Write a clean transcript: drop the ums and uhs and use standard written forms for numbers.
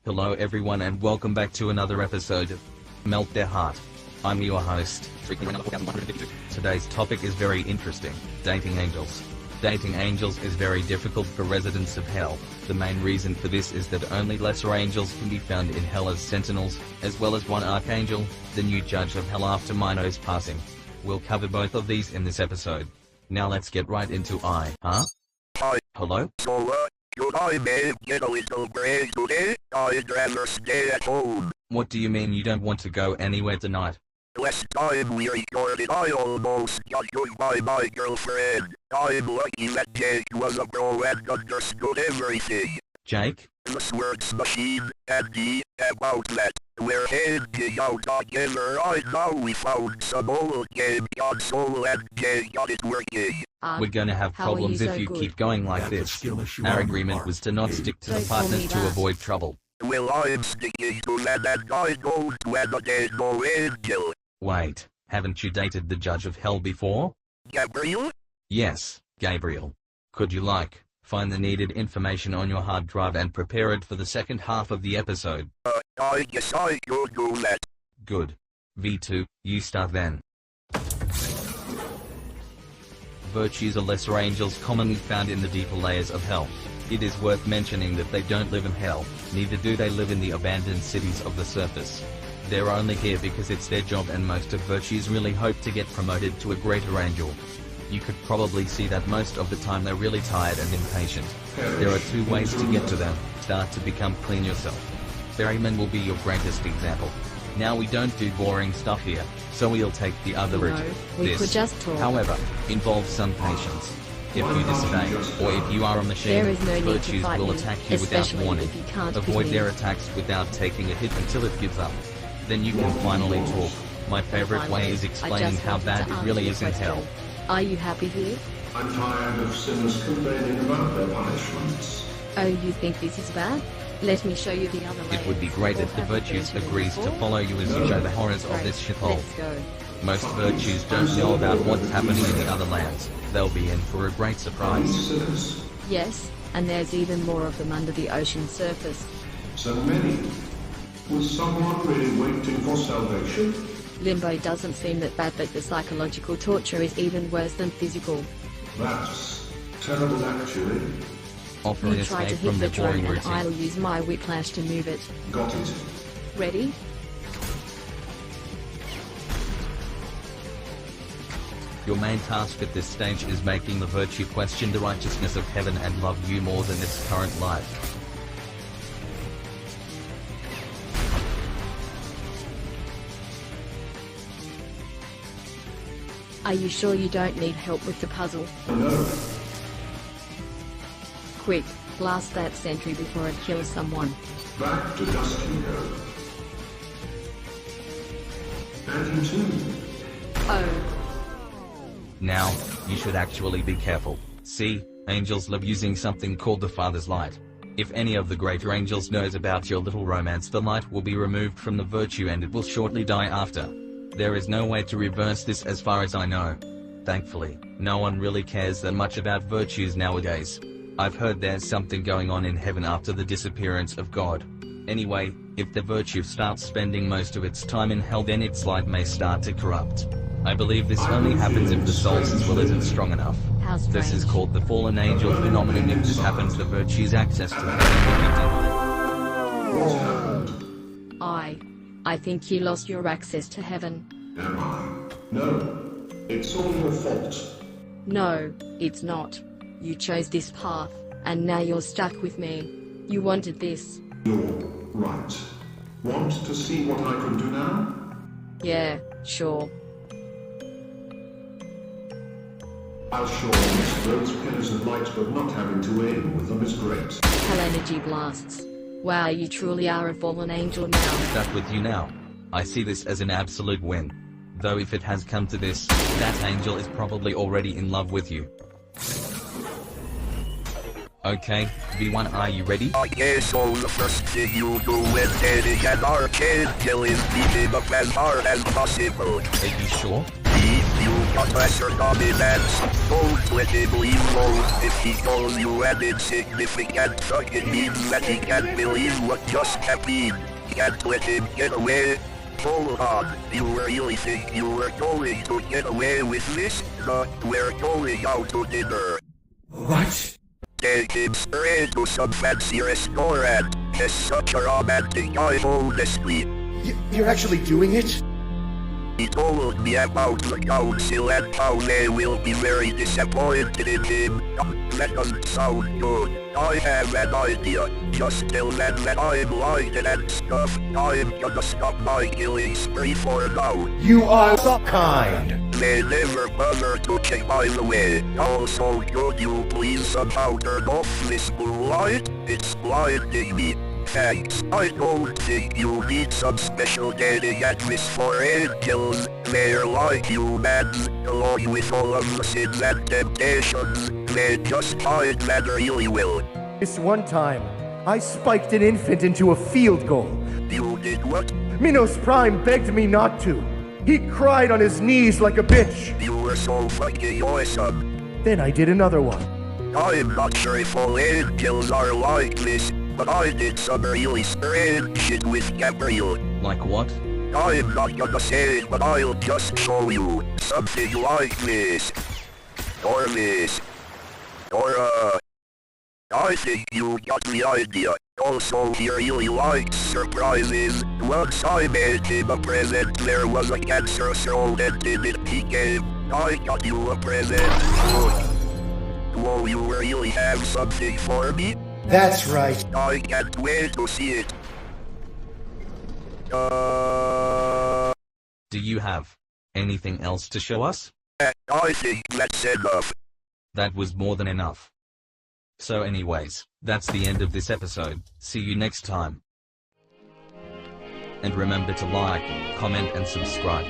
Hello everyone and welcome back to another episode of Melt Their Heart. I'm your host. Today's topic is very interesting, dating angels. Dating angels is very difficult for residents of hell. The main reason for this is that only lesser angels can be found in hell as sentinels, as well as one archangel, the new judge of hell after Mino's passing. We'll cover both of these in this episode. Now let's get right into Hi. Hello? Could I maybe get a little break today? I'd rather stay at home. What do you mean you don't want to go anywhere tonight? Last time we recorded I almost got hurt by my girlfriend. I'm lucky that Jake was a pro and understood everything. Jake? The swords machine, and the about that. We're hanging out together right now. We found some old game console and Jake got it working. We're gonna have problems if you keep going like this. Our agreement was to not stick to the partners to avoid trouble. Well, I'm sticking to that and I don't want to get no angel. Wait, haven't you dated the judge of hell before? Gabriel? Yes, Gabriel. Could you find the needed information on your hard drive and prepare it for the second half of the episode? I guess I could do that. Good. V2, you start then. Virtues are lesser angels commonly found in the deeper layers of hell. It is worth mentioning that they don't live in hell, neither do they live in the abandoned cities of the surface. They're only here because it's their job, and most of virtues really hope to get promoted to a greater angel. You could probably see that most of the time they're really tired and impatient. There are two ways to get to them. Start to become clean yourself. Ferryman will be your greatest example. Now we don't do boring stuff here, so we'll take the other route. This, however, involves some patience. If you disobey, or if you are a machine, virtues will attack you without warning. Avoid their attacks without taking a hit until it gives up. Then you can finally talk. My favorite way is explaining how bad it really is in hell. Are you happy here? I'm tired of sinners complaining about their punishments. Oh, you think this is bad? Let me show you the other way. It would be great if the virtues agrees to follow you as you show the horrors of this shithole. Let's go. Most virtues don't know about what's happening in the other lands. They'll be in for a great surprise. Sinners. Yes, and there's even more of them under the ocean surface. So many. Was someone really waiting for salvation? Limbo doesn't seem that bad, but the psychological torture is even worse than physical. That's terrible, actually. Offer an You try to escape hit from the their boring drone and I'll routine. use my whiplash to move it. Got it. Ready? Your main task at this stage is making the virtue question the righteousness of heaven and love you more than its current life. Are you sure you don't need help with the puzzle? No. Quick, blast that sentry before it kills someone. Back to dust you go. And you too. Oh. Now, you should actually be careful. See, angels love using something called the Father's Light. If any of the greater angels knows about your little romance, the light will be removed from the virtue and it will shortly die after. There is no way to reverse this as far as I know. Thankfully, no one really cares that much about virtues nowadays. I've heard there's something going on in heaven after the disappearance of God. Anyway, if the virtue starts spending most of its time in hell, then its light may start to corrupt. I believe this only happens if the soul's will isn't strong enough. How strange. This is called the fallen angel phenomenon. If this happens, the virtue's access to heaven will be denied. What happened? I think you lost your access to heaven. Am I? No. It's all your fault. No, it's not. You chose this path, and now you're stuck with me. You wanted this. You're right. Want to see what I can do now? Yeah, sure. I'll show you those pillars of light, but not having to aim with them is great. Hell energy blasts. Wow, you truly are a fallen angel now. Stuck with you now. I see this as an absolute win. Though if it has come to this, that angel is probably already in love with you. Okay, V1, are you ready? I guess so. The first thing you do when getting an archangel is beat him up as hard as possible. Are you sure? If you Professor Dominance, don't let him leave alone. If he calls you an insignificant thug, it means that he can't believe what just happened. Can't let him get away. Hold on, you really think you were going to get away with this? But we're going out to dinner. What? Take him straight to some fancy restaurant. He's such a romantic guy, honestly. You're actually doing it? He told me about the council and how they will be very disappointed in him. That doesn't sound good. I have an idea. Just tell them that I'm lying and stuff. I'm gonna stop my killing spree for now. You are so kind. They never bother to check, by the way. Also, could you please somehow turn off this blue light? It's blinding me. Thanks. I don't think you need some special dating at this for angels. They're like humans, along with all of the sins and temptations. They just hide that really well. This one time, I spiked an infant into a field goal. You did what? Minos Prime begged me not to. He cried on his knees like a bitch. You were so fucking awesome. Then I did another one. I'm not sure if all angels are like this, but I did some really strange shit with Gabriel. Like what? I'm not gonna say it, but I'll just show you. Something like this. Or this. Or I think you got the idea. Also, he really likes surprises. Once I made him a present, there was a cancerous rodent in it. He gave. I got you a present. Whoa, you really have something for me? That's right. I can't wait to see it. Do you have anything else to show us? I think that's enough. That was more than enough. So anyways, that's the end of this episode. See you next time. And remember to like, comment and subscribe.